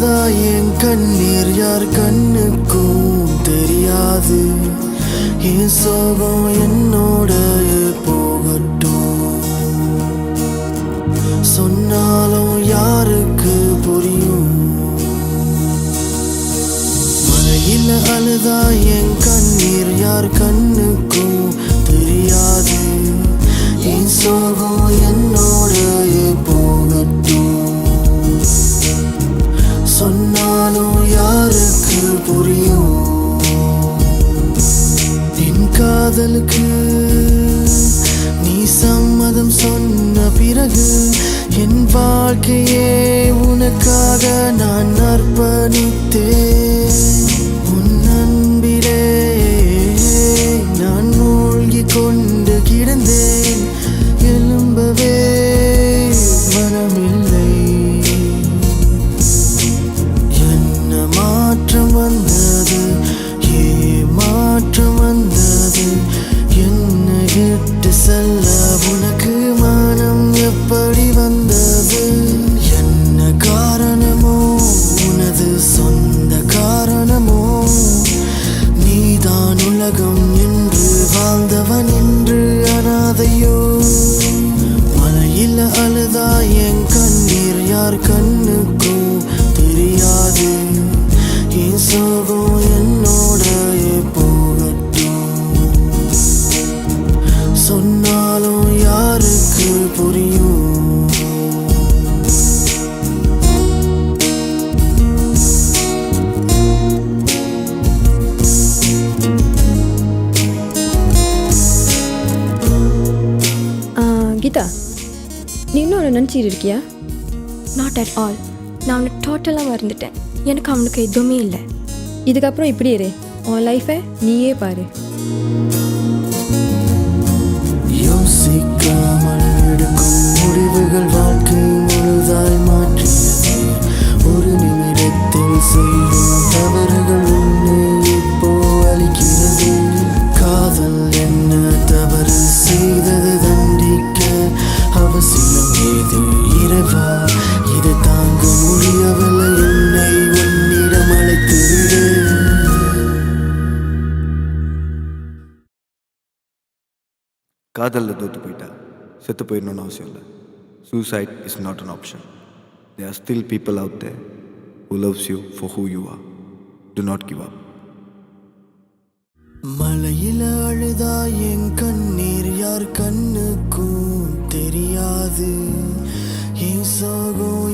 அழுதா என் கண்ணீர் யார் கண்ணுக்கும் தெரியாது. என் சோகம் என்னோட போகட்டும். சொன்னாலும் யாருக்கு புரியும்? மழையில் அழுதா என் கண்ணீர் யார் கண்ணுக்கும் தெரியாது. என் சோகம் என்னோட போகட்டும். சொன்னாலும் யாருக்கு புரியும்? என் காதலுக்கு நீ சம்மதம் சொன்ன பிறகு என் வாழ்க்கையே உனக்காக நான் அர்ப்பணித்தேன். உன் அன்பிலே நான் மூழ்கி கொண்டு கிடந்தேன். எழும்பவே மனமில்லை. என்ன மாற்றம் வந்தது? மாற்றம் வந்தது. என்னை விட்டு செல்ல உனக்கு மனம் எப்படி வந்தது? என்ன காரணமோ? உனது சொந்த காரணமோ? நீதான் உலகம் என்று வாழ்ந்தவன் என்று அனாதையோ? மழையில் அழுதா என் கண்ணீர் யார் கண்ணுக்கும் தெரியாது. என் சோகம் என்னோட போகட்டும். சொன்னாலும் யாருக்கு புரியும்? கீதா, நீ இன்னும் அவனை நினச்சிட்டு இருக்கியா? Not at all. நான் அவனை டோட்டலாக மறந்துட்டேன். எனக்கு அவனுக்கு எதுவுமே இல்லை. இதுக்கப்புறம் இப்படி இரு. உன் லைஃபை நீயே பாரு. யோசிக்காமல் எடுக்கும் முடிவுகள் வாழ்க்கை முழுதாய் மாற்றியது. ஒரு நிமிடத்தில் செய்யும் தவறுகள் உன்னை இப்போ அளிக்கிறது. காதல் என்ன தவறு செய்தது? தண்டிக்க அவசியம் ஏது? இறைவா, இதை தாங்க முடியவில்லை. என்னை உன்னிடம் அழைத்து விடு. காதலில் தோற்று போயிட்டா செத்து போயிடணும்னு அவசியம் இல்லை. Suicide is not an option. There are still people out there who loves you for who you are. Do not give up. மழையில் அழுதா என் கண்ணீர் யார் கண்ணுக்கும் தெரியாது. என் சோகம்